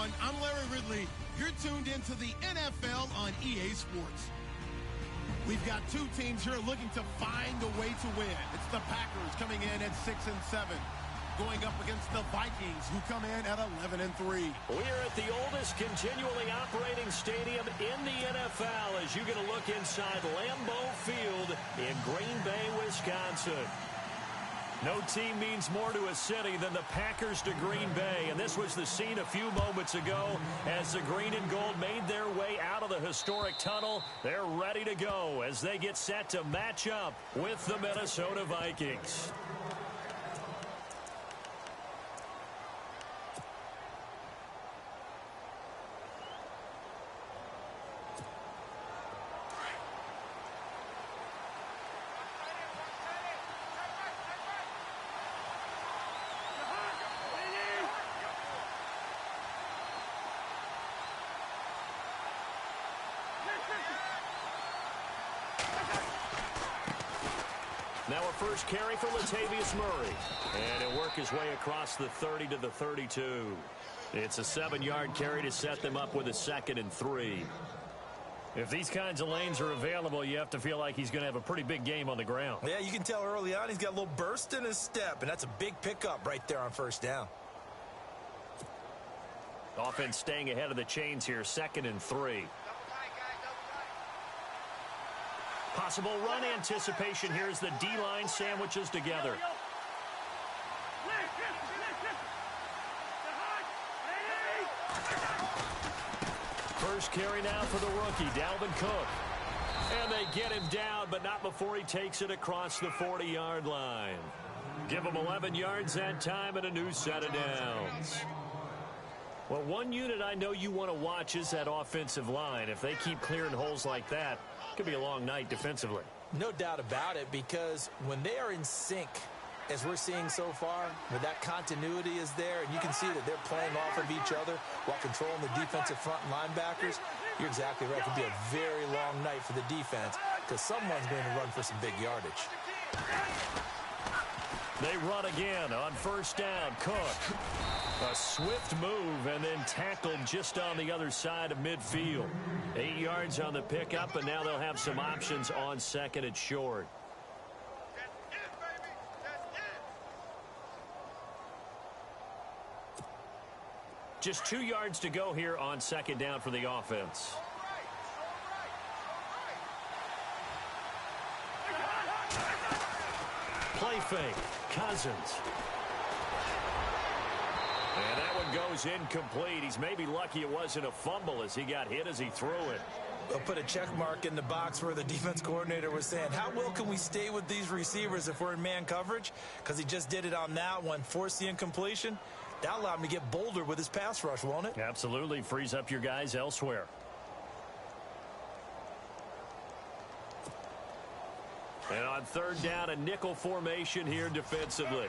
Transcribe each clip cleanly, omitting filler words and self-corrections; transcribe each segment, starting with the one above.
everyone. I'm Larry Ridley. You're tuned into the NFL on EA Sports. We've got two teams here looking to find a way to win. It's the Packers coming in at 6-7, going up against the Vikings, who come in at 11-3. We're at the oldest continually operating stadium in the NFL as you get a look inside Lambeau Field in Green Bay, Wisconsin. No team means more to a city than the Packers to Green Bay, and this was the scene a few moments ago as the green and gold made their way out of the historic tunnel. They're ready to go as they get set to match up with the Minnesota Vikings. Now a first carry for Latavius Murray. And he'll work his way across the 30 to the 32. It's a 7-yard carry to set them up with a 2nd and 3. If these kinds of lanes are available, you have to feel like he's going to have a pretty big game on the ground. Yeah, you can tell early on he's got a little burst in his step, and that's a big pickup right there on first down. Offense staying ahead of the chains here, 2nd and 3. Possible run anticipation here as the D-line sandwiches together. First carry now for the rookie, Dalvin Cook. And they get him down, but not before he takes it across the 40-yard line. Give him 11 yards that time and a new set of downs. Well, one unit I know you want to watch is that offensive line. If they keep clearing holes like that, it could be a long night defensively. No doubt about it, because when they are in sync, as we're seeing so far, where that continuity is there, and you can see that they're playing off of each other while controlling the defensive front linebackers, you're exactly right. It could be a very long night for the defense because someone's going to run for some big yardage. They run again on first down. Cook. A swift move and then tackled just on the other side of midfield. 8 yards on the pickup, and now they'll have some options on 2nd and short. Just 2 yards to go here on 2nd down for the offense. Play fake. Cousins. And that one goes incomplete. He's maybe lucky it wasn't a fumble as he got hit as he threw it. They'll put a check mark in the box where the defense coordinator was saying, how well can we stay with these receivers if we're in man coverage? Because he just did it on that one, forced the incompletion. That allowed him to get bolder with his pass rush, won't it? Absolutely. Frees up your guys elsewhere. And on 3rd down, a nickel formation here defensively.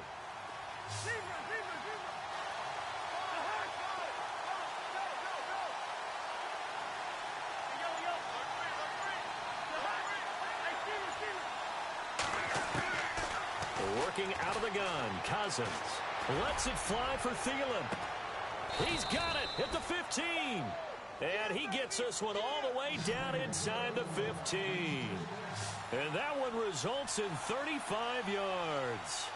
Working out of the gun, Cousins lets it fly for Thielen. He's got it at the 15. And he gets this one all the way down inside the 15. And that one results in 35 yards.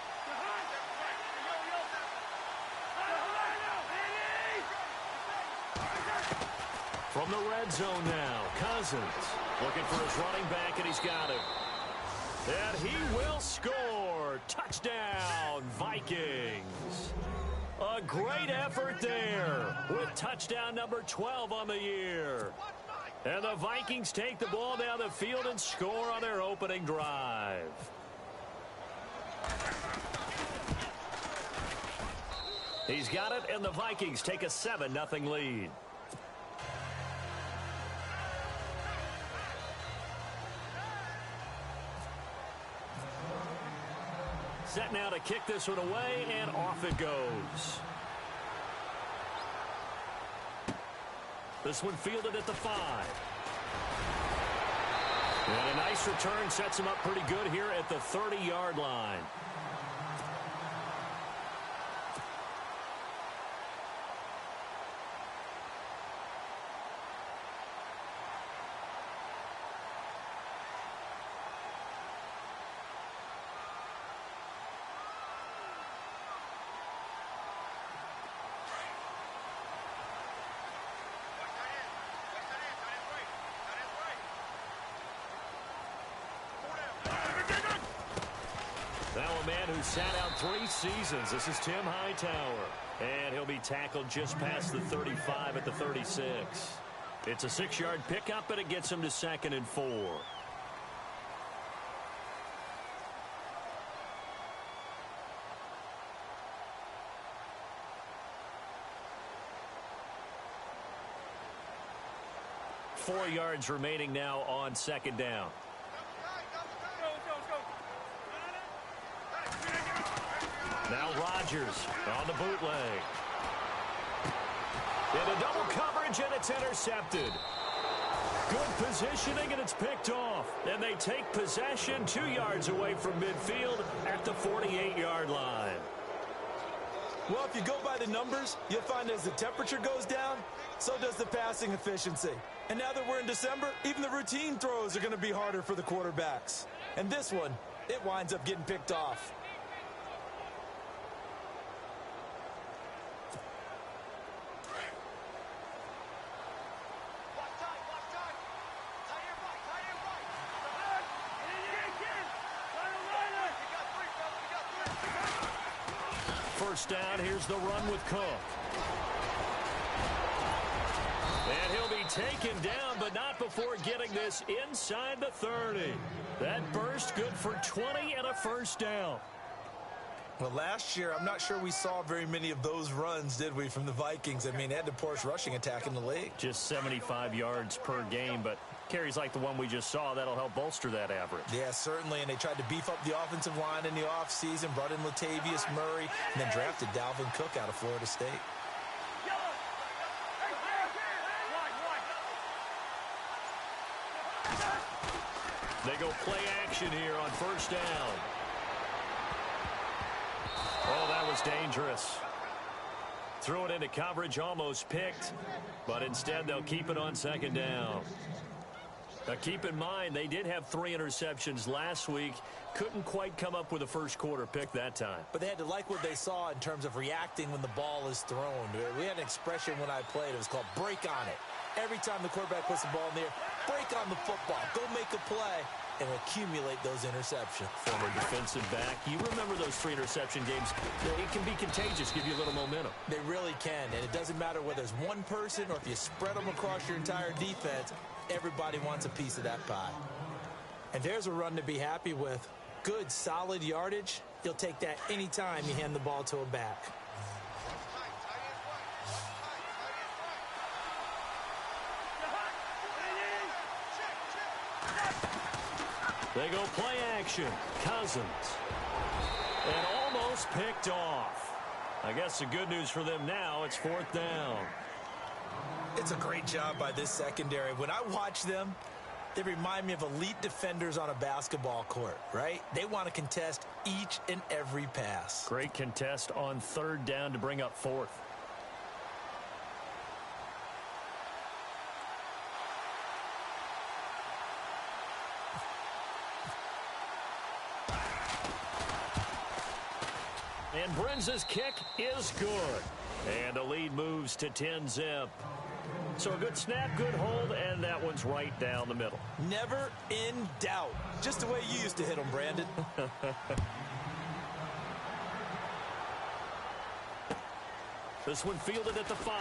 From the red zone now, Cousins looking for his running back, and he's got it. And he will score. Touchdown, Vikings. A great effort there with touchdown number 12 on the year. And the Vikings take the ball down the field and score on their opening drive. He's got it, and the Vikings take a 7-0 lead. Set now to kick this one away, and off it goes. This one fielded at the 5. And a nice return sets him up pretty good here at the 30-yard line. man who sat out 3 seasons. This is Tim Hightower. And he'll be tackled just past the 35 at the 36. It's a 6-yard pickup, but it gets him to 2nd and 4. Four yards remaining now on 2nd down. Now Rodgers on the bootleg. In a double coverage, and it's intercepted. Good positioning, and it's picked off. And they take possession 2 yards away from midfield at the 48-yard line. Well, if you go by the numbers, you'll find as the temperature goes down, so does the passing efficiency. And now that we're in December, even the routine throws are going to be harder for the quarterbacks. And this one, it winds up getting picked off. First down, here's the run with Cook. And he'll be taken down, but not before getting this inside the 30. That burst good for 20 and a first down. Well, last year, I'm not sure we saw very many of those runs, did we, from the Vikings? I mean, they had the poorest rushing attack in the league. Just 75 yards per game, but carries like the one we just saw, that'll help bolster that average. Yeah, certainly, and they tried to beef up the offensive line in the offseason, brought in Latavius Murray, and then drafted Dalvin Cook out of Florida State. They go play action here on first down. Oh, that was dangerous. Threw it into coverage, almost picked, but instead they'll keep it on 2nd down. Now keep in mind, they did have 3 interceptions last week. Couldn't quite come up with a first quarter pick that time. But they had to like what they saw in terms of reacting when the ball is thrown. We had an expression when I played. It was called break on it. Every time the quarterback puts the ball in the air, break on the football. Go make a play and accumulate those interceptions. Former defensive back. You remember those 3 interception games. It can be contagious, give you a little momentum. They really can, and it doesn't matter whether it's one person or if you spread them across your entire defense. Everybody wants a piece of that pie. And there's a run to be happy with. Good, solid yardage. You'll take that anytime you hand the ball to a back. They go play action. Cousins. And almost picked off. I guess the good news for them now, it's 4th down. It's a great job by this secondary. When I watch them, they remind me of elite defenders on a basketball court, right? They want to contest each and every pass. Great contest on 3rd down to bring up 4th. And Brenza's kick is good. And the lead moves to 10-zip. So a good snap, good hold, and that one's right down the middle. Never in doubt. Just the way you used to hit them, Brandon. This one fielded at the 5.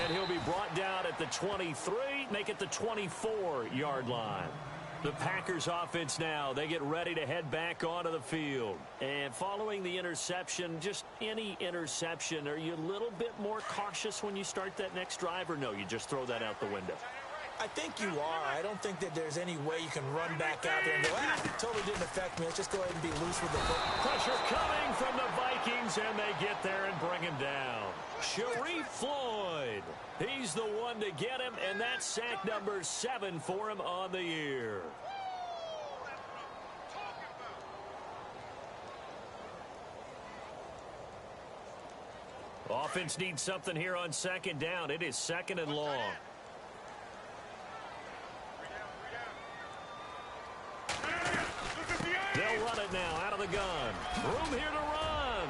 And he'll be brought down at the 23, make it the 24-yard line. The Packers offense now, they get ready to head back onto the field. And following the interception, just any interception, are you a little bit more cautious when you start that next drive, or no, you just throw that out the window? I think you are. I don't think that there's any way you can run back out there and go, it totally didn't affect me. Let's just go ahead and be loose with the football. Pressure coming from the Vikings, and they get there and bring him down. Sharif Floyd. He's the one to get him, and that's sack number 7 for him on the year. Offense needs something here on 2nd down. It is 2nd and long. They'll run it now out of the gun. Room here to run.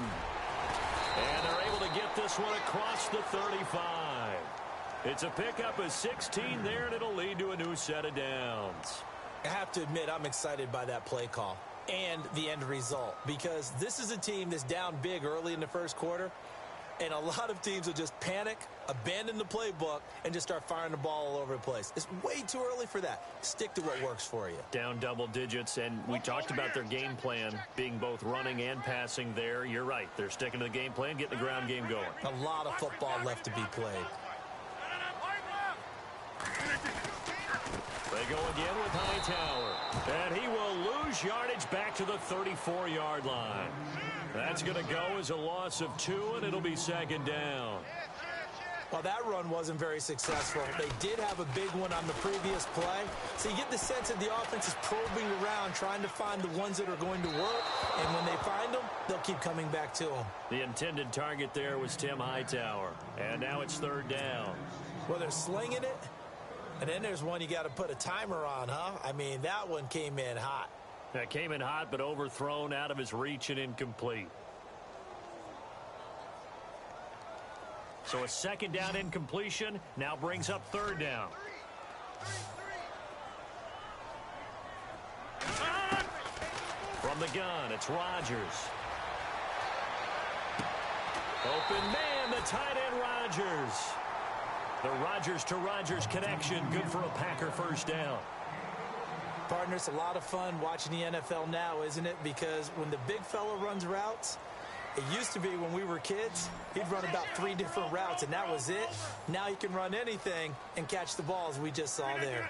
And they're able to get this one across the 35. It's a pickup of 16 there, and it'll lead to a new set of downs. I have to admit, I'm excited by that play call and the end result, because this is a team that's down big early in the first quarter, and a lot of teams will just panic, abandon the playbook, and just start firing the ball all over the place. It's way too early for that. Stick to what works for you. Down double digits, and we talked about their game plan being both running and passing there. You're right. They're sticking to the game plan, getting the ground game going. A lot of football left to be played. They go again with Hightower, and he will lose yardage back to the 34-yard line. That's going to go as a loss of 2, and it'll be second down. Well, that run wasn't very successful. They did have a big one on the previous play, so you get the sense that the offense is probing around, trying to find the ones that are going to work, and when they find them, they'll keep coming back to them. The intended target there was Tim Hightower, and now it's third down. Well, they're slinging it. And then there's one you got to put a timer on, huh? I mean, that one came in hot. That came in hot, but overthrown, out of his reach, and incomplete. So a second down incompletion now brings up third down. From the gun, it's Rodgers. Open man, the tight end Rodgers. The Rodgers to Rodgers connection, good for a Packer first down. Partner, it's a lot of fun watching the NFL now, isn't it? Because when the big fella runs routes, it used to be when we were kids, he'd run about 3 different routes, and that was it. Now he can run anything and catch the balls we just saw there.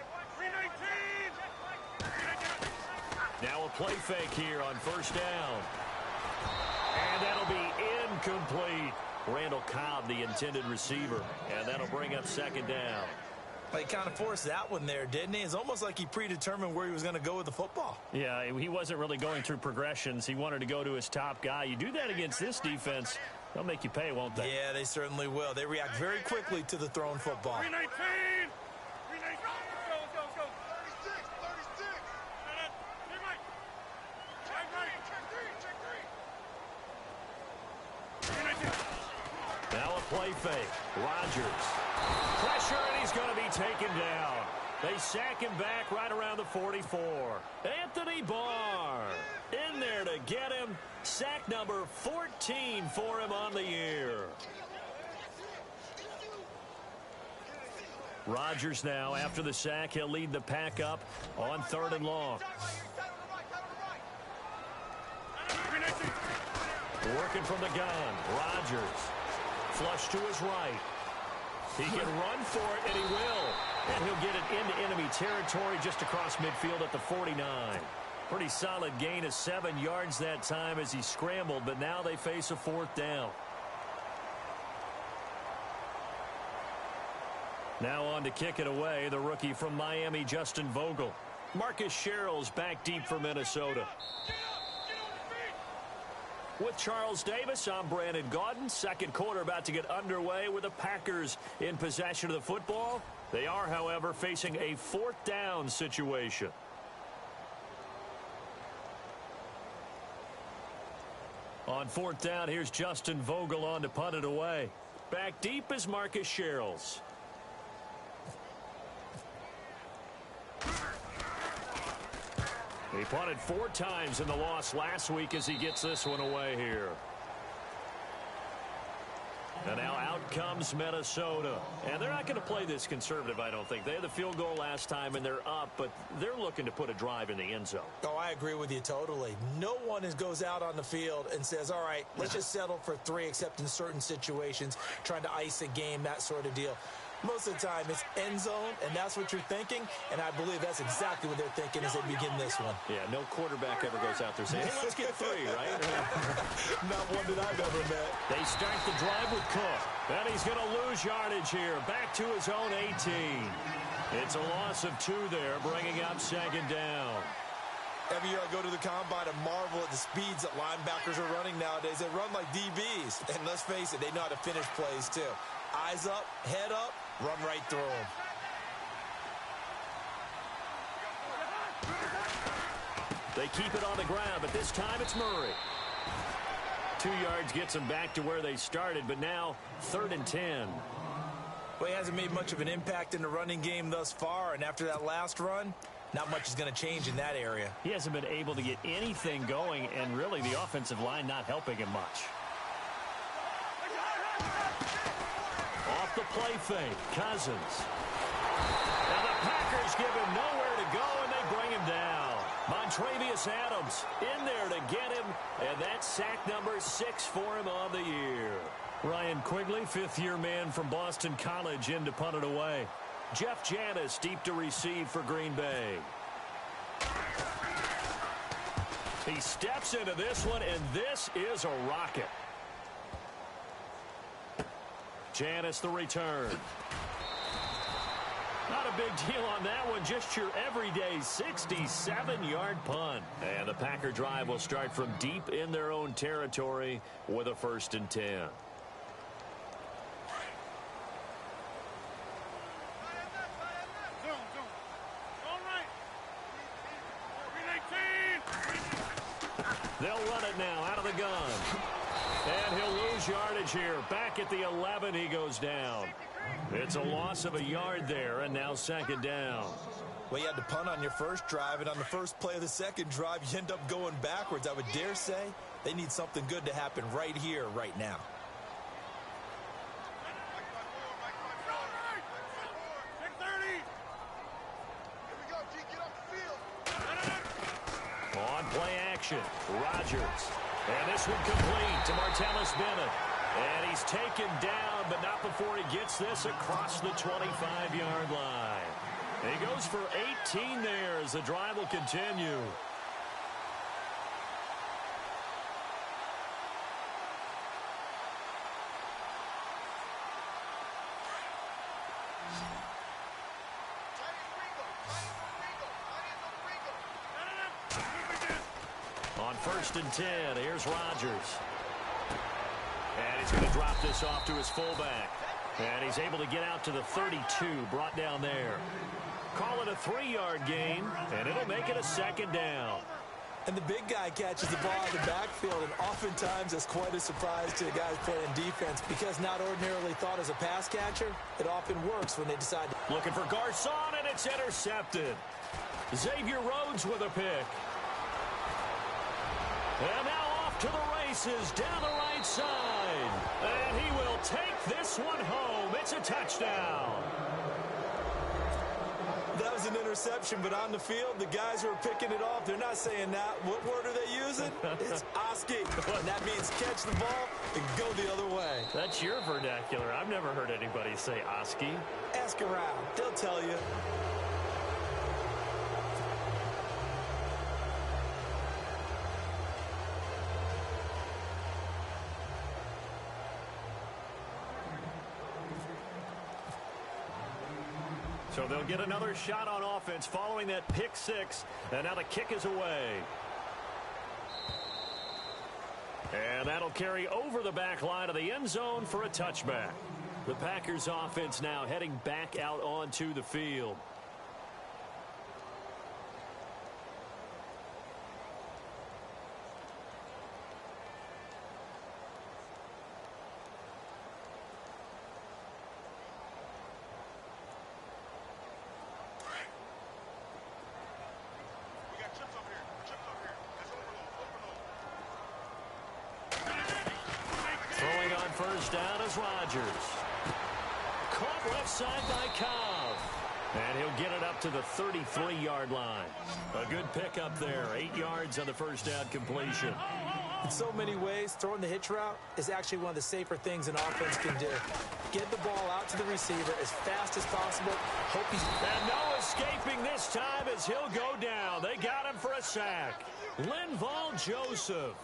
Now a play fake here on first down. And that'll be incomplete. Randall Cobb, the intended receiver, and that'll bring up second down. Well, he kind of forced that one there, didn't he? It's almost like he predetermined where he was going to go with the football. Yeah, he wasn't really going through progressions. He wanted to go to his top guy. You do that against this defense, they'll make you pay, won't they? Yeah, they certainly will. They react very quickly to the thrown football. 319! Now a play fake. Rodgers. Pressure, and he's going to be taken down. They sack him back right around the 44. Anthony Barr in there to get him. Sack number 14 for him on the year. Rodgers now, after the sack, he'll lead the pack up on 3rd and long. Working from the gun. Rodgers. Flush to his right. He can run for it, and he will. And he'll get it into enemy territory just across midfield at the 49. Pretty solid gain of 7 yards that time as he scrambled, but now they face a 4th down. Now on to kick it away, the rookie from Miami, Justin Vogel. Marcus Sherrill's back deep for Minnesota. With Charles Davis, I'm Brandon Gaudin. Second quarter about to get underway with the Packers in possession of the football. They are, however, facing a 4th down situation. On 4th down, here's Justin Vogel on to punt it away. Back deep is Marcus Sherrills. He punted 4 times in the loss last week as he gets this one away here. And now out comes Minnesota. And they're not going to play this conservative, I don't think. They had the field goal last time, and they're up, but they're looking to put a drive in the end zone. Oh, I agree with you totally. No one goes out on the field and says, all right, let's just settle for 3, except in certain situations, trying to ice a game, that sort of deal. Most of the time, it's end zone, and that's what you're thinking, and I believe that's exactly what they're thinking as they begin this one. Yeah, no quarterback ever goes out there saying, hey, let's get 3, right? Not one that I've ever met. They start the drive with Cook. And he's going to lose yardage here, back to his own 18. It's a loss of 2 there, bringing up second down. Every year I go to the combine and marvel at the speeds that linebackers are running nowadays. They run like DBs, and let's face it, they know how to finish plays, too. Eyes up, head up, run right through them. They keep it on the ground, but this time it's Murray. 2 yards gets them back to where they started, but now 3rd and 10. Well, he hasn't made much of an impact in the running game thus far, and after that last run, not much is going to change in that area. He hasn't been able to get anything going, and really the offensive line not helping him much. Off the play fake, Cousins. Now the Packers give him nowhere to go, and they bring him down. Montravius Adams in there to get him, and that's sack number 6 for him on the year. Ryan Quigley, fifth-year man from Boston College, in to punt it away. Jeff Janis deep to receive for Green Bay. He steps into this one, and this is a rocket. Janis the return. Not a big deal on that one, just your everyday 67-yard punt. And the Packer drive will start from deep in their own territory with a 1st and 10. They'll run it now out of the gun. And he'll lose yardage here. Back at the 11, he goes down. It's a loss of a yard there, and now 2nd down. Well, you had to punt on your first drive, and on the first play of the second drive, you end up going backwards. I would dare say they need something good to happen right here, right now. On play action, Rodgers. And this one complete to Martellus Bennett. And he's taken down, but not before he gets this across the 25-yard line. He goes for 18 there as the drive will continue. On 1st and 10, here's Rodgers. And he's going to drop this off to his fullback. And he's able to get out to the 32, brought down there. Call it a 3-yard gain, and it'll make it a 2nd down. And the big guy catches the ball in the backfield, and oftentimes it's quite a surprise to the guys playing defense because not ordinarily thought as a pass catcher, it often works when they decide to. Looking for Garcon, and it's intercepted. Xavier Rhodes with a pick. And now off to the races down the right side. And he will take this one home. It's a touchdown. That was an interception, but on the field, the guys who are picking it off, they're not saying that. What word are they using? It's Oski. And that means catch the ball and go the other way. That's your vernacular. I've never heard anybody say Oski. Ask around. They'll tell you. So they'll get another shot on offense following that pick 6. And now the kick is away. And that'll carry over the back line of the end zone for a touchback. The Packers offense now heading back out onto the field. First down is Rodgers. Caught left side by Cobb. And he'll get it up to the 33-yard line. A good pickup there. 8 yards on the first down completion. In so many ways, throwing the hitch route is actually one of the safer things an offense can do. Get the ball out to the receiver as fast as possible. Hope he's... And no escaping this time as he'll go down. They got him for a sack. Linval Joseph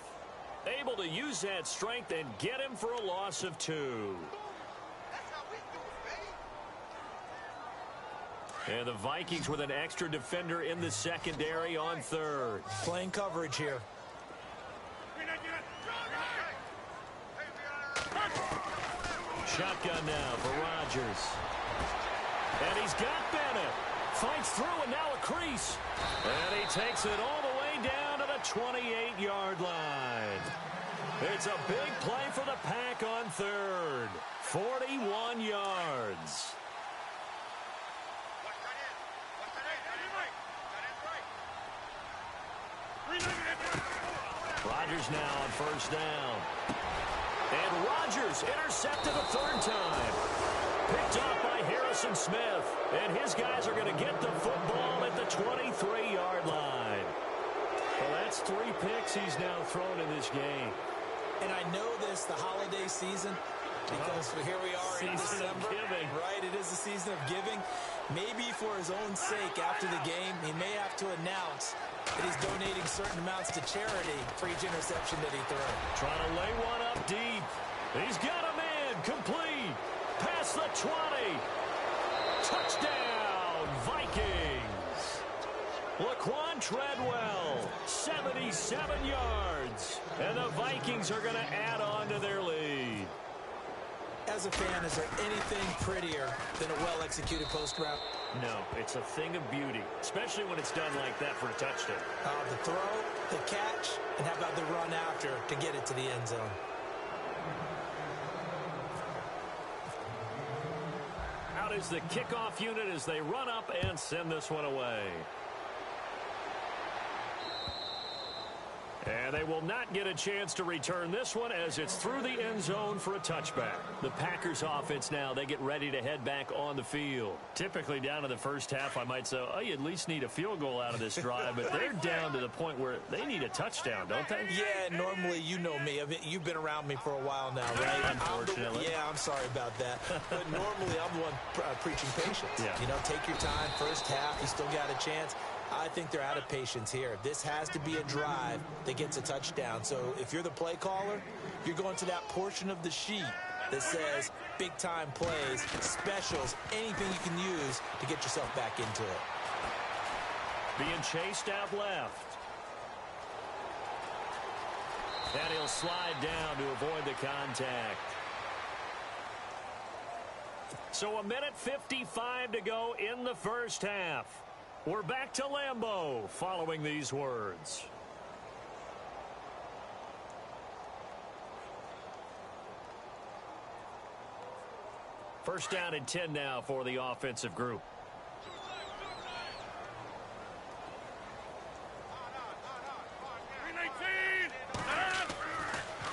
able to use that strength and get him for a loss of 2. And the Vikings with an extra defender in the secondary on 3rd. Playing coverage here. Shotgun now for Rodgers. And he's got Bennett. Fights through and now a crease. And he takes it all the way down to the 28-yard line. It's a big play for the Pack on 3rd. 41 yards. Rodgers now on first down. And Rodgers intercepted a third time. Picked off by Harrison Smith. And his guys are going to get the football at the 23-yard line. Well, that's 3 picks he's now thrown in this game. And I know this, the holiday season, because here we are in December. Right, it is the season of giving. Maybe for his own sake, after the game, he may have to announce that he's donating certain amounts to charity for each interception that he throws. Trying to lay one up deep. He's got a man complete. Past the 20. Touchdown, Vikings. Laquan Treadwell, 77 yards. And the Vikings are going to add on to their lead. As a fan, is there anything prettier than a well-executed post route? No, it's a thing of beauty, especially when it's done like that for a touchdown. The throw, the catch, and how about the run after to get it to the end zone? Out is the kickoff unit as they run up and send this one away. And they will not get a chance to return this one as it's through the end zone for a touchback. The Packers offense now, they get ready to head back on the field. Typically down to the first half, I might say, oh, you at least need a field goal out of this drive, but they're down to the point where they need a touchdown, don't they? Yeah, normally you know me. You've been around me for a while now, right? Unfortunately. I'm sorry about that. But normally I'm the one preaching patience. Yeah. You know, take your time, first half, you still got a chance. I think they're out of patience here. This has to be a drive that gets a touchdown. So if you're the play caller, you're going to that portion of the sheet that says big-time plays, specials, anything you can use to get yourself back into it. Being chased out left. And he'll slide down to avoid the contact. So 1:55 to go in the first half. We're back to Lambeau following these words. First down and 10 now for the offensive group.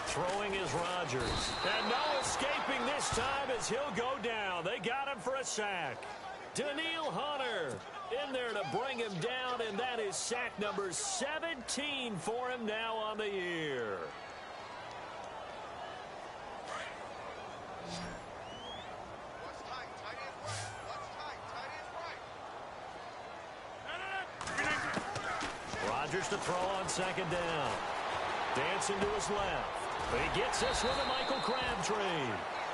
Throwing is Rodgers. And no escaping this time as he'll go down. They got him for a sack. Daniil Hunter in there to bring him down, and that is sack number 17 for him now on the year. Rodgers to throw on second down. Dancing to his left. He gets this one to Michael Crabtree.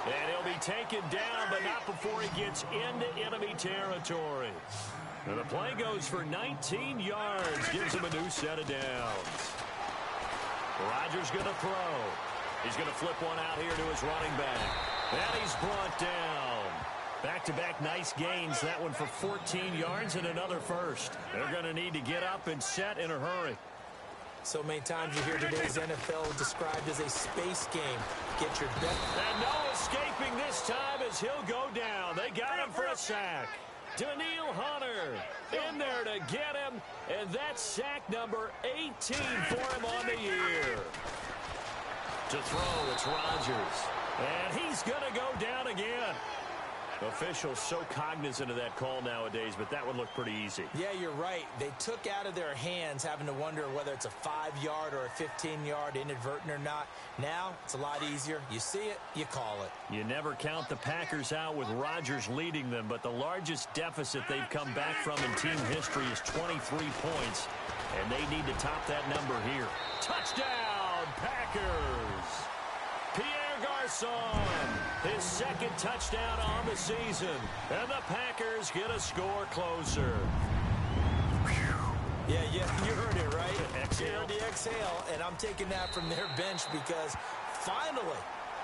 And he'll be taken down, but not before he gets into enemy territory. And the play goes for 19 yards, gives him a new set of downs. Rodgers going to throw. He's going to flip one out here to his running back. And he's brought down. Back-to-back nice gains, that one for 14 yards and another first. They're going to need to get up and set in a hurry. So many times you hear today's NFL described as a space game. Get your bet. And no escaping this time as he'll go down. They got him for a sack. Daniil Hunter in there to get him. And that's sack number 18 for him on the year. To throw, it's Rodgers. And he's going to go down again. Officials so cognizant of that call nowadays, but that would look pretty easy. Yeah, you're right. They took out of their hands having to wonder whether it's a 5-yard or a 15-yard inadvertent or not. Now, it's a lot easier. You see it, you call it. You never count the Packers out with Rodgers leading them, but the largest deficit they've come back from in team history is 23 points, and they need to top that number here. Touchdown, Packers! Pierre Garçon, his second touchdown on the season. And the Packers get a score closer. Yeah, you heard it, right? Exhale. You heard the exhale, and I'm taking that from their bench because finally,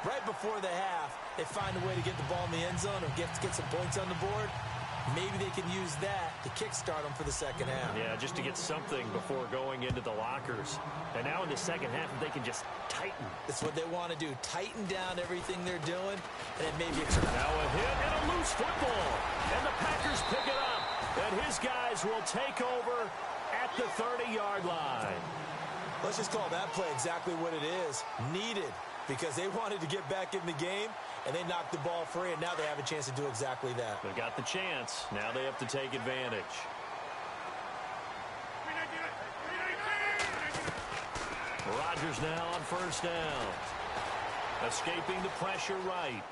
right before the half, they find a way to get the ball in the end zone or get some points on the board. Maybe they can use that to kickstart them for the second half. Yeah, just to get something before going into the lockers. And now in the second half, if they can just tighten. That's what they want to do. Tighten down everything they're doing, and then maybe now a hit and a loose football. And the Packers pick it up. And his guys will take over at the 30-yard line. Let's just call that play exactly what it is. Needed, because they wanted to get back in the game, and they knocked the ball free, and now they have a chance to do exactly that. They got the chance. Now they have to take advantage. Rodgers now on first down. Escaping the pressure right.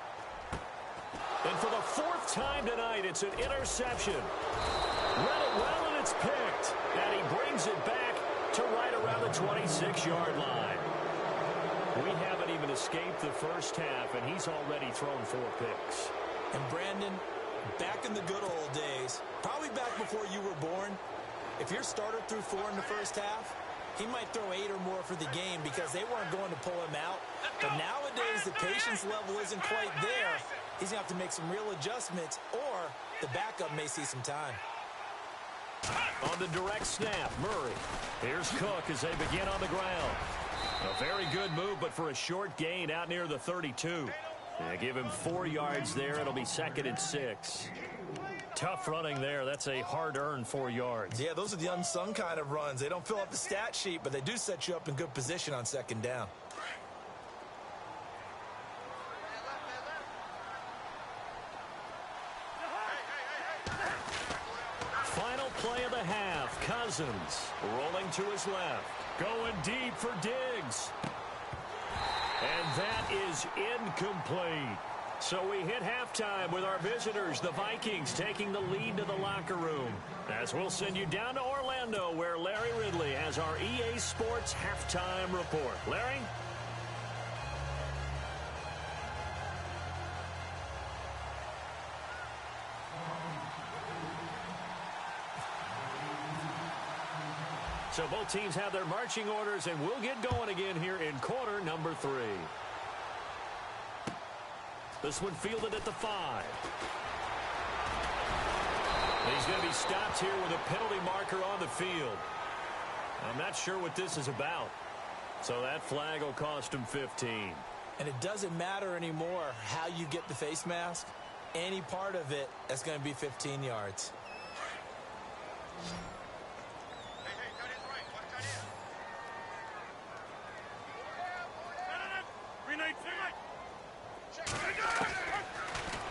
And for the fourth time tonight, it's an interception. Read it well, and it's picked. And he brings it back to right around the 26-yard line. We haven't even escaped the first half, and he's already thrown 4 picks. And Brandon, back in the good old days, probably back before you were born, if your starter threw 4 in the first half, he might throw 8 or more for the game because they weren't going to pull him out. But nowadays, the patience level isn't quite there. He's going to have to make some real adjustments, or the backup may see some time. On the direct snap, Murray. Here's Cook as they begin on the ground. A very good move, but for a short gain out near the 32. They give him 4 yards there. It'll be 2nd and 6. Tough running there. That's a hard-earned 4 yards. Yeah, those are the unsung kind of runs. They don't fill up the stat sheet, but they do set you up in good position on 2nd down. Final play of the half. Cousins rolling to his left. Going deep for Diggs. And that is incomplete. So we hit halftime with our visitors, the Vikings, taking the lead to the locker room. As we'll send you down to Orlando, where Larry Ridley has our EA Sports halftime report. Larry? So both teams have their marching orders, and we'll get going again here in quarter number 3. This one fielded at the 5. He's going to be stopped here with a penalty marker on the field. I'm not sure what this is about. So that flag will cost him 15. And it doesn't matter anymore how you get the face mask. Any part of it, that's going to be 15 yards.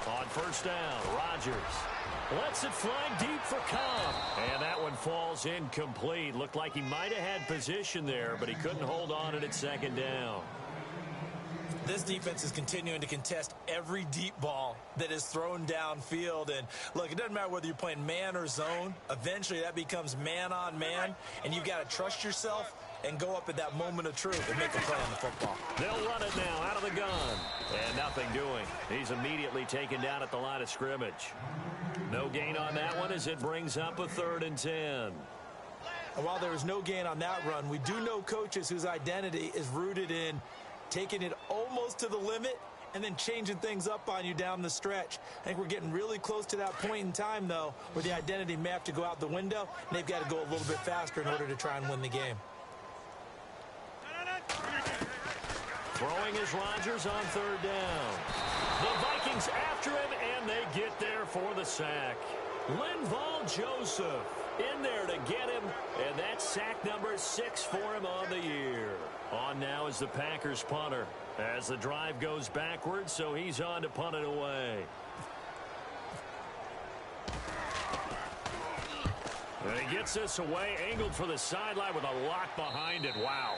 On first down, Rodgers lets it fly deep for Cobb. And that one falls incomplete. Looked like he might have had position there, but he couldn't hold on it at 2nd down. This defense is continuing to contest every deep ball that is thrown downfield. And, look, it doesn't matter whether you're playing man or zone. Eventually, that becomes man-on-man, and you've got to trust yourself and go up at that moment of truth and make a play on the football. They'll run it now out of the gun. And nothing doing. He's immediately taken down at the line of scrimmage. No gain on that one as it brings up a 3rd and 10. And while there was no gain on that run, we do know coaches whose identity is rooted in taking it almost to the limit and then changing things up on you down the stretch. I think we're getting really close to that point in time, though, where the identity may have to go out the window, and they've got to go a little bit faster in order to try and win the game. Throwing is Rodgers on 3rd down. The Vikings after him, and they get there for the sack. Linval Joseph in there to get him, and that's sack number 6 for him on the year. On now is the Packers punter as the drive goes backwards, so he's on to punt it away. And he gets this away, angled for the sideline with a lock behind it. Wow.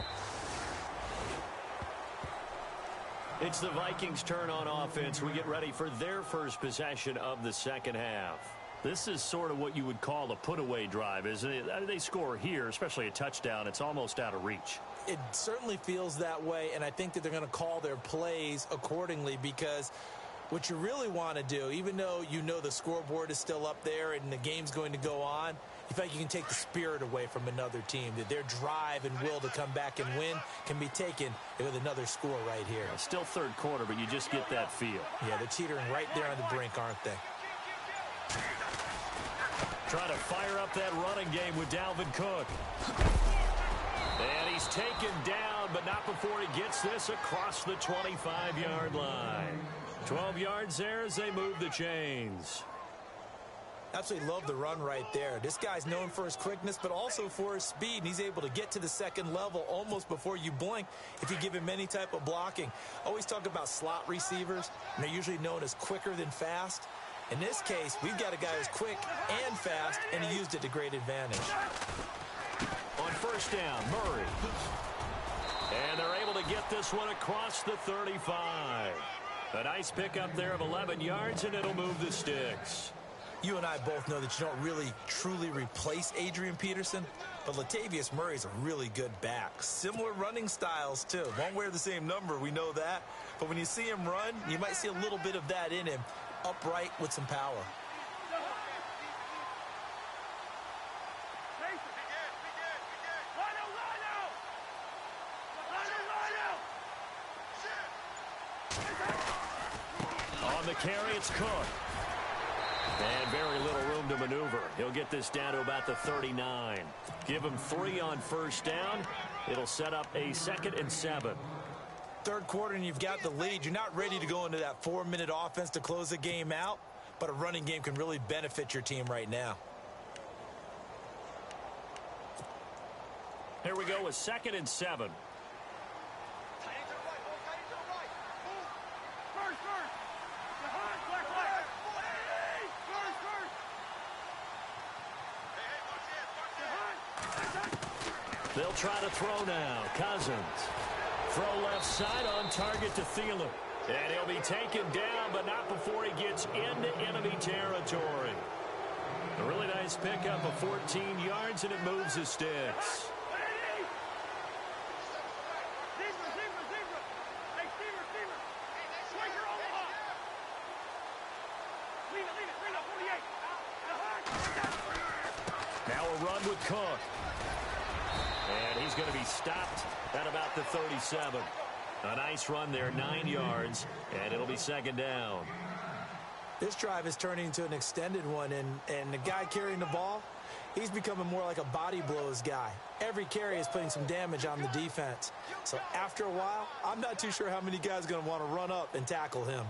It's the Vikings' turn on offense. We get ready for their first possession of the 2nd half. This is sort of what you would call a put-away drive, isn't it? They score here, especially a touchdown. It's almost out of reach. It certainly feels that way, and I think that they're going to call their plays accordingly, because what you really want to do, even though you know the scoreboard is still up there and the game's going to go on, you feel like you can take the spirit away from another team, that their drive and will to come back and win can be taken with another score right here. Still 3rd quarter, but you just get that feel. Yeah, they're teetering right there on the brink, aren't they? Trying to fire up that running game with Dalvin Cook. And he's taken down, but not before he gets this across the 25-yard line. 12 yards there as they move the chains. Absolutely love the run right there. This guy's known for his quickness, but also for his speed, and he's able to get to the second level almost before you blink if you give him any type of blocking. Always talk about slot receivers, and they're usually known as quicker than fast. In this case, we've got a guy who's quick and fast, and he used it to great advantage. On first down, Murray. And they're able to get this one across the 35. A nice pickup there of 11 yards, and it'll move the sticks. You and I both know that you don't really truly replace Adrian Peterson, but Latavius Murray's a really good back. Similar running styles, too. Won't wear the same number, we know that. But when you see him run, you might see a little bit of that in him, upright with some power. On the carry, it's Cook. And very little room to maneuver. He'll get this down to about the 39. Give him 3 on first down. It'll set up a 2nd and 7. Third quarter and you've got the lead. You're not ready to go into that 4-minute offense to close the game out, but a running game can really benefit your team right now. Here we go with 2nd and 7. They'll try to throw now. Cousins. Throw left side on target to Thielen. And he'll be taken down, but not before he gets into enemy territory. A really nice pickup of 14 yards, and it moves the sticks. Now a run with Cook. And he's going to be stopped at about the 37. A nice run there, 9 yards, and it'll be 2nd down. This drive is turning into an extended one, and the guy carrying the ball, he's becoming more like a body blows guy. Every carry is putting some damage on the defense. So after a while, I'm not too sure how many guys are going to want to run up and tackle him.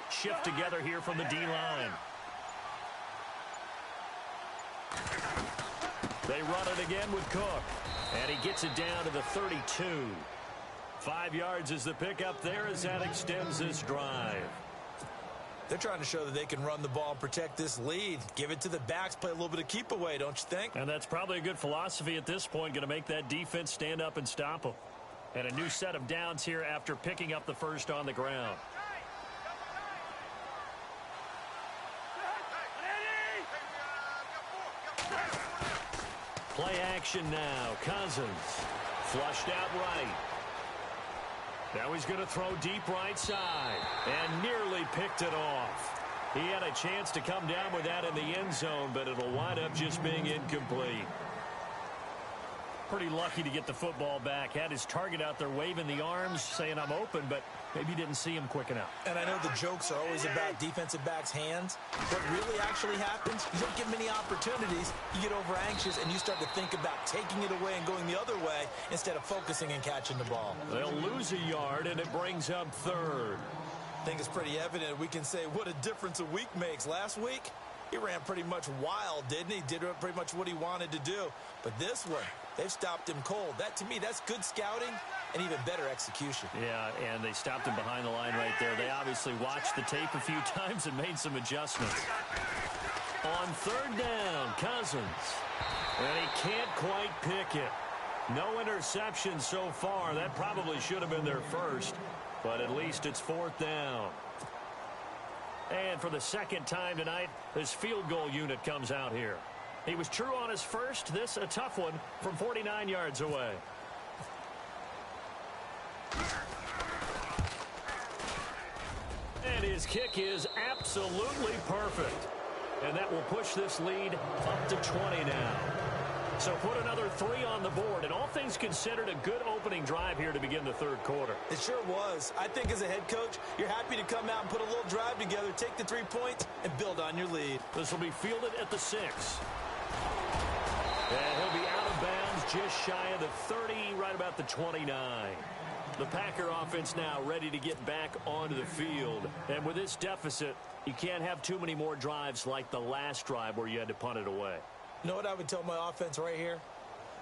Shift together here from the D-line. They run it again with Cook. And he gets it down to the 32. 5 yards is the pickup there as that extends this drive. They're trying to show that they can run the ball and protect this lead. Give it to the backs, play a little bit of keep away, don't you think? And that's probably a good philosophy at this point, going to make that defense stand up and stop them. And a new set of downs here after picking up the first on the ground. Play action now. Cousins flushed out right. Now he's going to throw deep right side and nearly picked it off. He had a chance to come down with that in the end zone, but it'll wind up just being incomplete. Pretty lucky to get the football back. Had his target out there waving the arms, saying I'm open, but maybe didn't see him quick enough. And I know the jokes are always about defensive backs' hands. What really actually happens, you don't get many opportunities. You get over anxious and you start to think about taking it away and going the other way instead of focusing and catching the ball. They'll lose a yard, and it brings up 3rd. I think it's pretty evident we can say what a difference a week makes. Last week, he ran pretty much wild, didn't he? Did pretty much what he wanted to do. But this one, they've stopped him cold. That, to me, that's good scouting and even better execution. Yeah, and they stopped him behind the line right there. They obviously watched the tape a few times and made some adjustments. On 3rd down, Cousins. And he can't quite pick it. No interception so far. That probably should have been their first, but at least it's 4th down. And for the 2nd time tonight, his field goal unit comes out here. He was true on his first. This a tough one from 49 yards away. And his kick is absolutely perfect. And that will push this lead up to 20 now. So put another 3 on the board. And all things considered, a good opening drive here to begin the 3rd quarter. It sure was. I think as a head coach, you're happy to come out and put a little drive together, take the 3 points, and build on your lead. This will be fielded at the 6. And he'll be out of bounds just shy of the 30, right about the 29. The Packer offense now ready to get back onto the field. And with this deficit, you can't have too many more drives like the last drive where you had to punt it away. You know what I would tell my offense right here?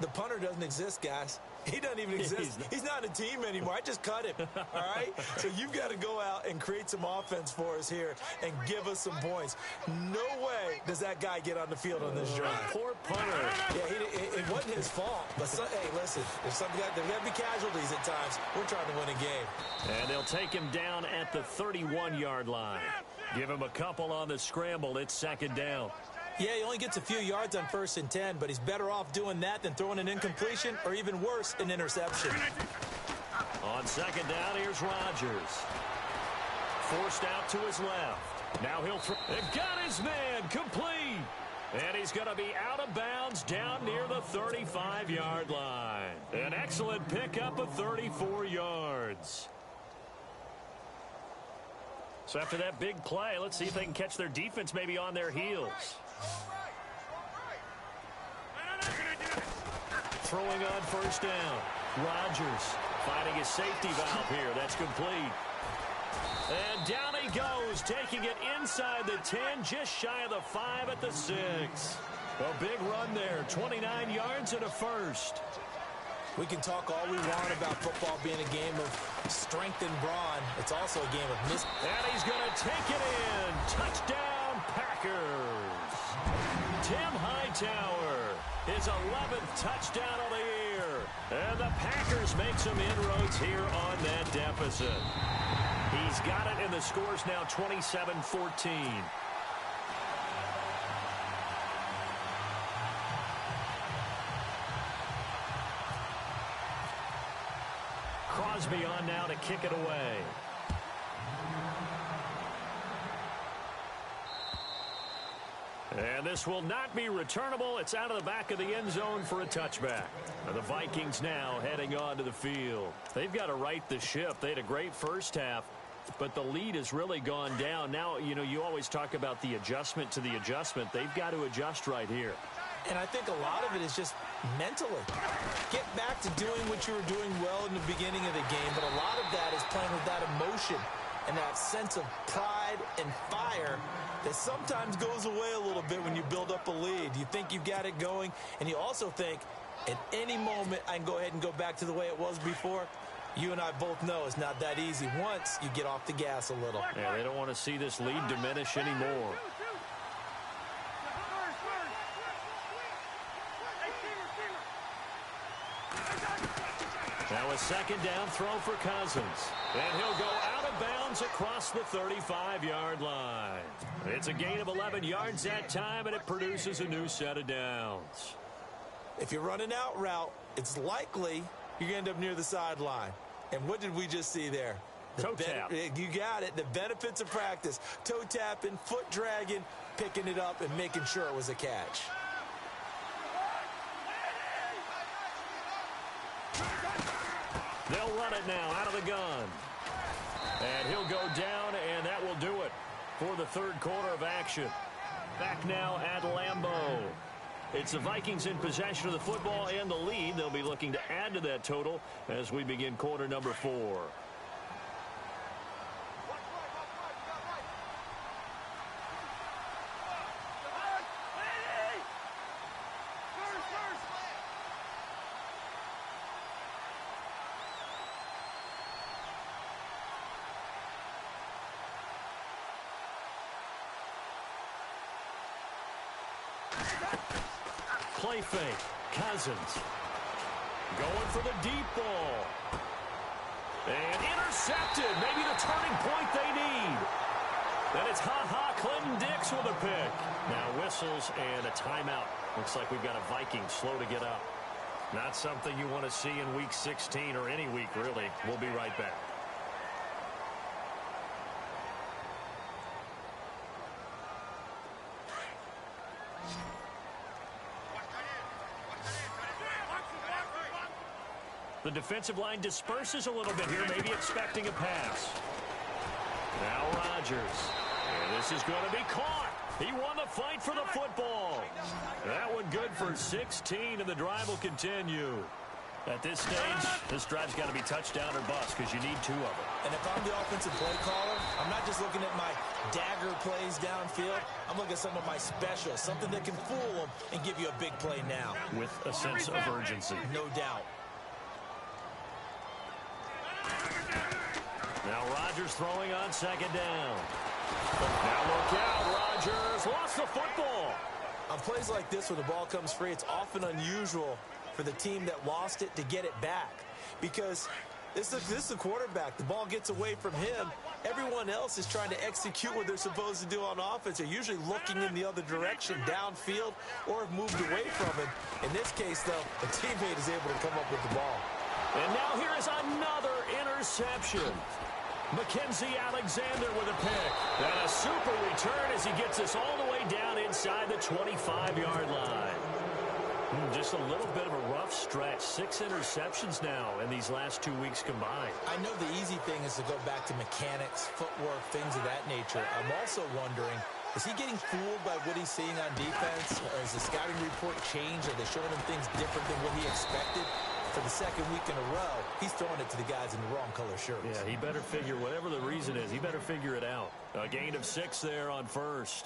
The punter doesn't exist, guys. He doesn't even exist. He's not in a team anymore. I just cut him, all right? So you've got to go out and create some offense for us here and give us some points. No way does that guy get on the field on this drive. Poor punter. Yeah, it wasn't his fault. But, hey, listen, there's got to be casualties at times. We're trying to win a game. And they'll take him down at the 31-yard line. Give him a couple on the scramble. It's second down. Yeah, he only gets a few yards on 1st and 10, but he's better off doing that than throwing an incompletion or even worse, an interception. On second down, here's Rodgers. Forced out to his left. Now he'll throw. And got his man complete. And he's going to be out of bounds down near the 35-yard line. An excellent pickup of 34 yards. So after that big play, let's see if they can catch their defense maybe on their heels. Throwing on first down. Rodgers finding his safety valve here. That's complete. And down he goes, taking it inside the 10, just shy of the 5 at the 6. A big run there, 29 yards and a first. We can talk all we want about football being a game of strength and brawn. It's also a game of miss. And he's going to take it in. Touchdown, Packers. Tim Hightower, his 11th touchdown of the year. And the Packers make some inroads here on that deficit. He's got it, and the score's now 27-14. Crosby on now to kick it away. And this will not be returnable. It's out of the back of the end zone for a touchback. The Vikings now heading onto the field. They've got to right the ship. They had a great first half, but the lead has really gone down. Now, you know, you always talk about the adjustment to the adjustment. They've got to adjust right here. And I think a lot of it is just mentally. Get back to doing what you were doing well in the beginning of the game, but a lot of that is playing with that emotion and that sense of pride and fire that sometimes goes away a little bit when you build up a lead. You think you've got it going, and you also think at any moment I can go ahead and go back to the way it was before. You and I both know it's not that easy once you get off the gas a little. Yeah, they don't want to see this lead diminish anymore. Now a second down throw for Cousins. And he'll go out of bounds across the 35-yard line. It's a gain of 11 yards that time, and it produces a new set of downs. If you're running out route, it's likely you're going to end up near the sideline. And what did we just see there? Toe tap. You got it. The benefits of practice. Toe tapping, foot dragging, picking it up, and making sure it was a catch. They'll run it now out of the gun. And he'll go down, and that will do it for the third quarter of action. Back now at Lambeau. It's the Vikings in possession of the football and the lead. They'll be looking to add to that total as we begin quarter number 4. Play fake. Cousins going for the deep ball. And intercepted. Maybe the turning point they need. Then it's Clinton Dix with a pick. Now whistles and a timeout. Looks like we've got a Viking slow to get up. Not something you want to see in week 16 or any week, really. We'll be right back. The defensive line disperses a little bit here, maybe expecting a pass. Now Rodgers. And this is going to be caught. He won the fight for the football. That one good for 16, and the drive will continue. At this stage, this drive's got to be touchdown or bust because you need 2 of them. And if I'm the offensive play caller, I'm not just looking at my dagger plays downfield. I'm looking at some of my specials, something that can fool them and give you a big play now. With a sense of urgency. No doubt. Now Rodgers throwing on 2nd down. Now look out, Rodgers lost the football. On plays like this where the ball comes free, it's often unusual for the team that lost it to get it back. Because this is the quarterback. The ball gets away from him. Everyone else is trying to execute what they're supposed to do on offense. They're usually looking in the other direction, downfield, or have moved away from him. In this case, though, a teammate is able to come up with the ball. And now here is another interception. Mackenzie Alexander with a pick. And a super return as he gets us all the way down inside the 25-yard line. Just a little bit of a rough stretch. 6 interceptions now in these last 2 weeks combined. I know the easy thing is to go back to mechanics, footwork, things of that nature. I'm also wondering, is he getting fooled by what he's seeing on defense? Or has the scouting report changed? Are they showing him things different than what he expected? For the 2nd week in a row, he's throwing it to the guys in the wrong color shirts. Yeah, he better figure, whatever the reason is, he better figure it out. A gain of 6 there on 1st.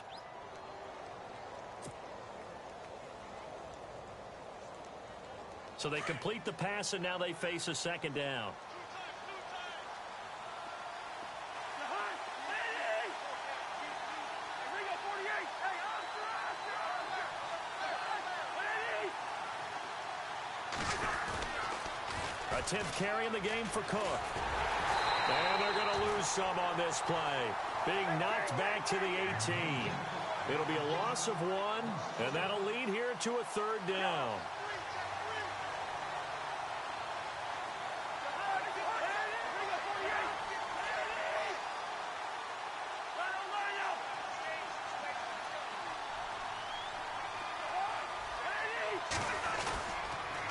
So they complete the pass, and now they face a 2nd down. A 10th carry in the game for Cook. And they're going to lose some on this play. Being knocked back to the 18. It'll be a loss of 1, and that'll lead here to a 3rd down.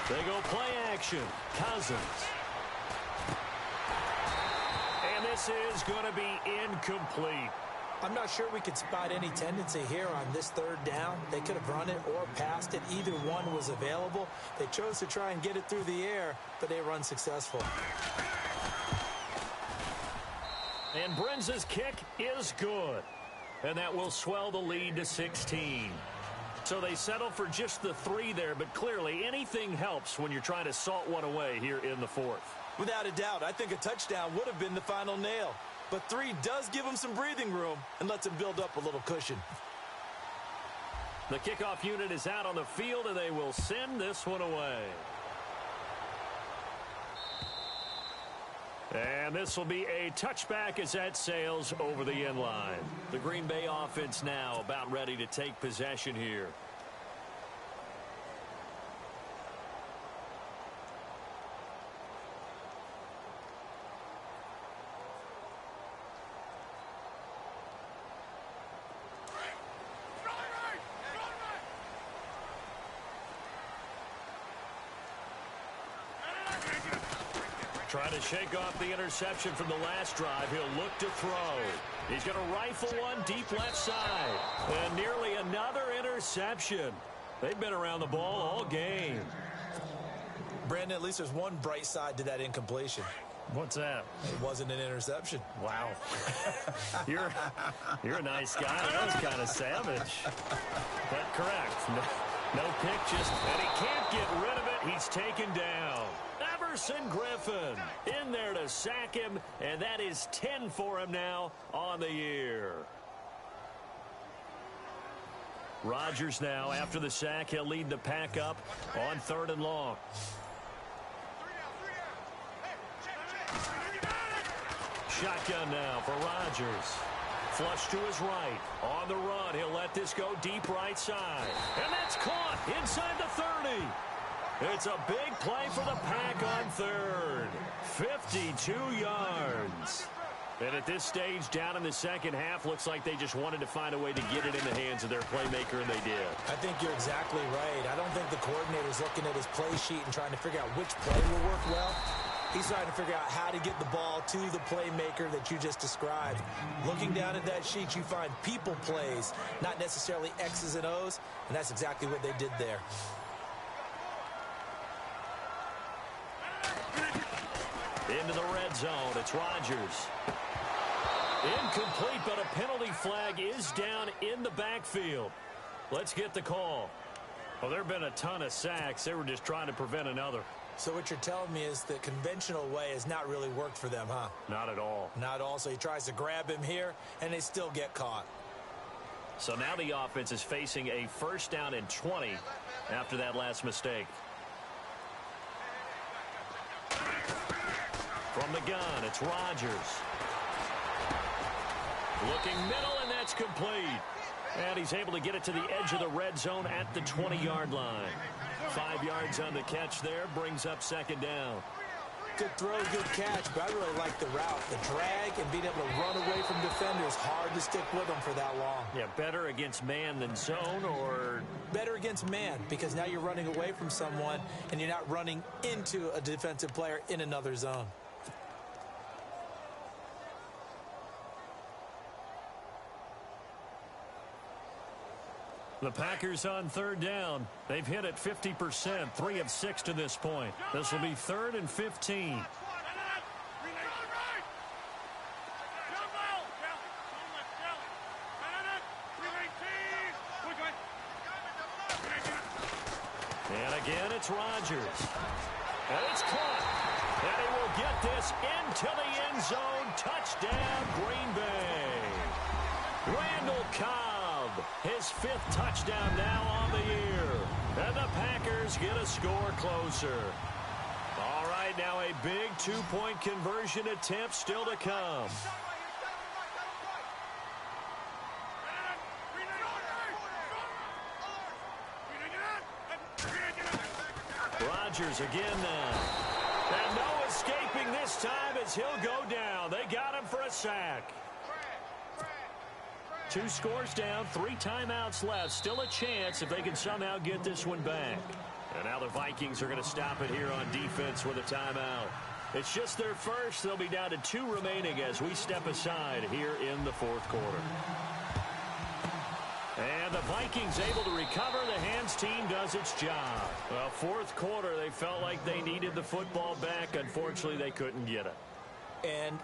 They go play action. Cousins. And this is going to be incomplete. I'm not sure we could spot any tendency here on this 3rd down. They could have run it or passed it. Either one was available. They chose to try and get it through the air, but they were unsuccessful. And Brenz's kick is good. And that will swell the lead to 16. So they settle for just the 3 there, but clearly anything helps when you're trying to salt one away here in the 4th. Without a doubt, I think a touchdown would have been the final nail. But 3 does give them some breathing room and lets them build up a little cushion. The kickoff unit is out on the field, and they will send this one away. And this will be a touchback as that sails over the end line. The Green Bay offense now about ready to take possession here. Trying to shake off the interception from the last drive. He'll look to throw. He's going to rifle one deep left side. And nearly another interception. They've been around the ball all game. Brandon, at least there's one bright side to that incompletion. What's that? It wasn't an interception. Wow. You're a nice guy. That was kind of savage. But correct. No pick, just, and he can't get rid of it. He's taken down. Everson Griffin in there to sack him, and that is 10 for him now on the year. Rodgers now, after the sack, he'll lead the pack up on 3rd and long. Shotgun now for Rodgers. Flush to his right. On the run, he'll let this go deep right side. And that's caught inside the 30. It's a big play for the pack on 3rd. 52 yards. And at this stage, down in the second half, looks like they just wanted to find a way to get it in the hands of their playmaker, and they did. I think you're exactly right. I don't think the coordinator's looking at his play sheet and trying to figure out which play will work well. He's trying to figure out how to get the ball to the playmaker that you just described. Looking down at that sheet, you find people plays, not necessarily X's and O's, and that's exactly what they did there. Into the red zone, it's Rodgers. Incomplete, but a penalty flag is down in the backfield. Let's get the call. Well, there have been a ton of sacks. They were just trying to prevent another. So what you're telling me is the conventional way has not really worked for them, huh? Not at all. Not at all. So he tries to grab him here, and they still get caught. So now the offense is facing a 1st down and 20 after that last mistake. From the gun, it's Rodgers. Looking middle, and that's complete. And he's able to get it to the edge of the red zone at the 20-yard line. 5 yards on the catch there, brings up 2nd down. Good throw, good catch, but I really like the route. The drag and being able to run away from defenders, hard to stick with them for that long. Yeah, better against man than zone, or? Better against man, because now you're running away from someone and you're not running into a defensive player in another zone. The Packers on 3rd down. They've hit it 50%, 3 of 6 to this point. This will be 3rd and 15. And again, it's Rodgers. And it's caught. And he will get this into the end zone. Touchdown, Green Bay. Randall Cobb, his 5th touchdown now on the year. And the Packers get a score closer. All right, now a big 2-point conversion attempt still to come. Rodgers again now. And no escaping this time as he'll go down. They got him for a sack. 2 scores down, 3 timeouts left. Still a chance if they can somehow get this one back. And now the Vikings are going to stop it here on defense with a timeout. It's just their first. They'll be down to 2 remaining as we step aside here in the 4th quarter. And the Vikings able to recover. The hands team does its job. Well, 4th quarter, they felt like they needed the football back. Unfortunately, they couldn't get it. And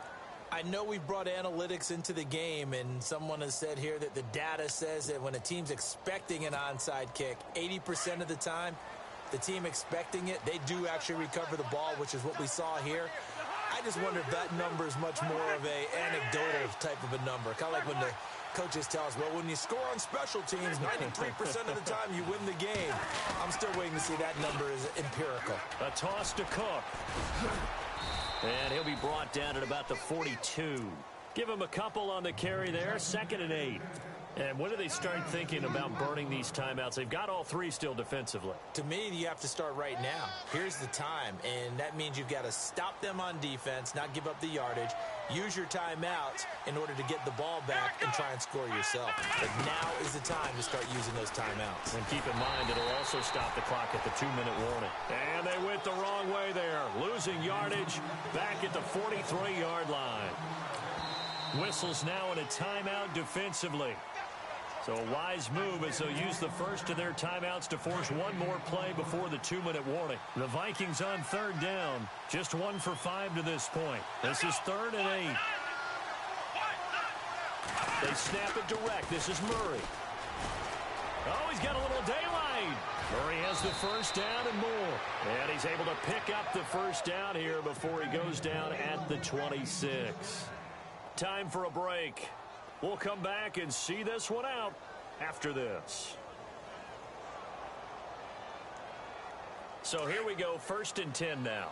I know we've brought analytics into the game, and someone has said here that the data says that when a team's expecting an onside kick, 80% of the time, the team expecting it, they do actually recover the ball, which is what we saw here. I just wonder if that number is much more of a anecdotal type of a number. Kind of like when the coaches tell us, well, when you score on special teams, 93% of the time you win the game. I'm still waiting to see that number is empirical. A toss to Cook. And he'll be brought down at about the 42. Give him a couple on the carry there, 2nd and 8. And when do they start thinking about burning these timeouts? They've got all 3 still defensively. To me, you have to start right now. Here's the time, and that means you've got to stop them on defense, not give up the yardage, use your timeouts in order to get the ball back and try and score yourself. But now is the time to start using those timeouts. And keep in mind, it'll also stop the clock at the 2-minute warning. And they went the wrong way there, losing yardage back at the 43-yard line. Whistles now in a timeout defensively. So a wise move as they'll use the first of their timeouts to force one more play before the 2-minute warning. The Vikings on 3rd down. Just 1 for 5 to this point. This is 3rd and 8. They snap it direct. This is Murray. Oh, he's got a little daylight. Murray has the 1st down and more. And he's able to pick up the 1st down here before he goes down at the 26. Time for a break. We'll come back and see this one out after this. So here we go, 1st and 10 now.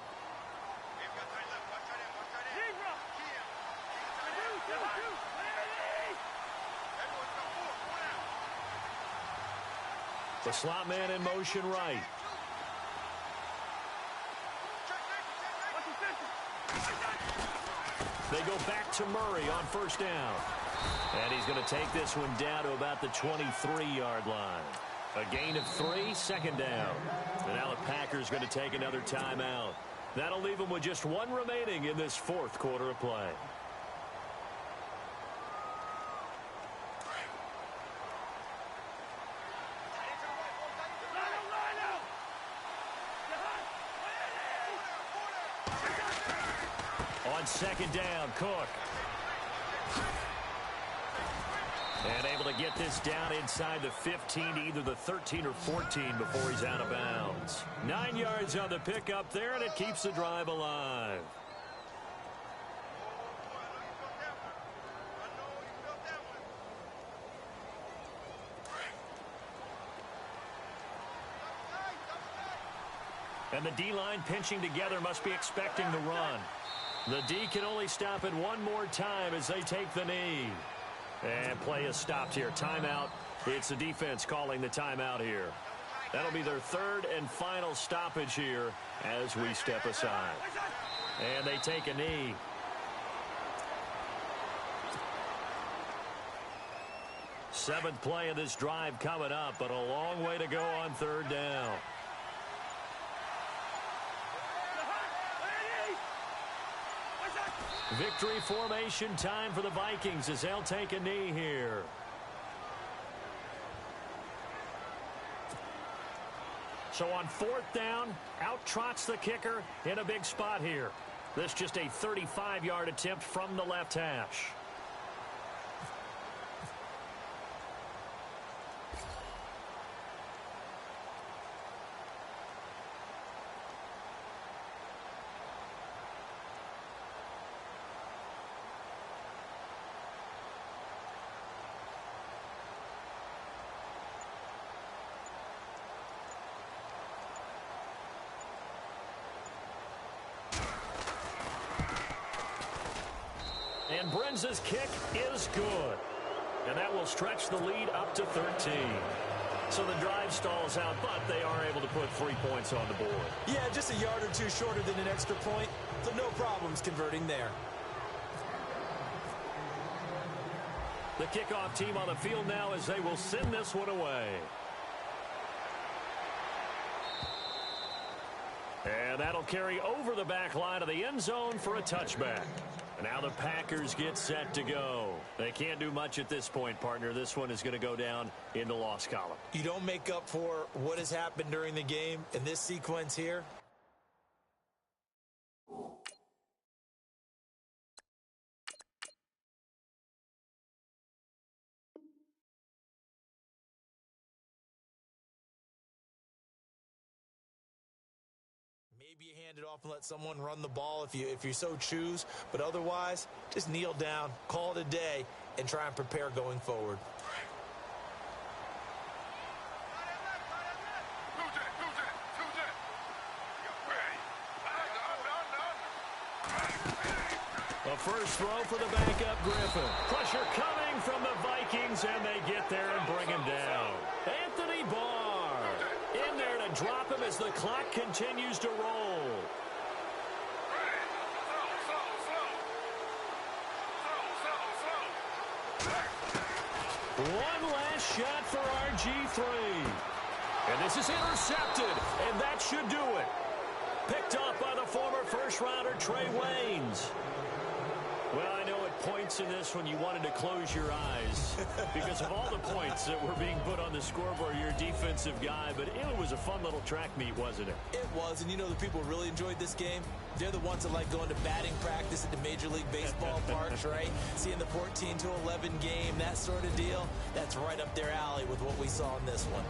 The slot man in motion right. They go back to Murray on 1st down. And he's going to take this one down to about the 23-yard line. A gain of 3, 2nd down. And now the Packers going to take another timeout. That'll leave them with just one remaining in this fourth quarter of play. On second down, Cook. And able to get this down inside the 15 to either the 13 or 14 before he's out of bounds. 9 yards on the pickup there, and it keeps the drive alive. And the D-line pinching together must be expecting the run. The D can only stop it one more time as they take the knee. And play is stopped here. Timeout. It's the defense calling the timeout here. That'll be their third and final stoppage here as we step aside. And they take a knee. Seventh play of this drive coming up, but a long way to go on third down. Victory formation time for the Vikings as they'll take a knee here. So on fourth down, out trots the kicker in a big spot here. This just a 35-yard attempt from the left hash. And Brenz's kick is good. And that will stretch the lead up to 13. So the drive stalls out, but they are able to put 3 points on the board. Yeah, just a yard or two shorter than an extra point, so no problems converting there. The kickoff team on the field now as they will send this one away. And that'll carry over the back line of the end zone for a touchback. And now the Packers get set to go. They can't do much at this point, partner. This one is going to go down in the loss column. You don't make up for what has happened during the game in this sequence here. Maybe you hand it off and let someone run the ball if you so choose. But otherwise, just kneel down, call it a day, and try and prepare going forward. A first throw for the backup Griffin. Pressure coming from the Vikings, and they get there and bring him down. Anthony Barr in there to drop him as the clock continues to roll. One last shot for RG3. And this is intercepted, and that should do it. Picked off by the former first-rounder Trey Waynes. Well, I know at points in this when you wanted to close your eyes because of all the points that were being put on the scoreboard. You're a defensive guy, but it was a fun little track meet, wasn't it? It was, and you know the people who really enjoyed this game? They're the ones that like going to batting practice at the Major League Baseball parks, right? Seeing the 14-11 game, that sort of deal. That's right up their alley with what we saw in this one.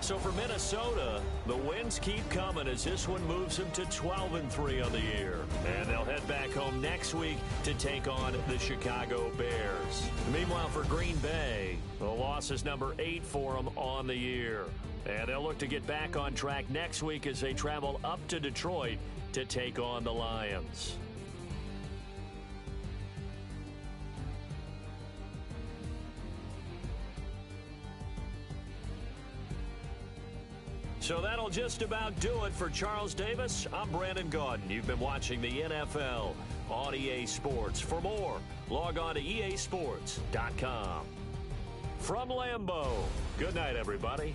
So for Minnesota, the wins keep coming as this one moves them to 12-3 on the year. And they'll head back home next week to take on the Chicago Bears. Meanwhile, for Green Bay, the loss is number 8 for them on the year. And they'll look to get back on track next week as they travel up to Detroit to take on the Lions. So that'll just about do it for Charles Davis. I'm Brandon Gaudin. You've been watching the NFL on EA Sports. For more, log on to easports.com. From Lambeau, good night, everybody.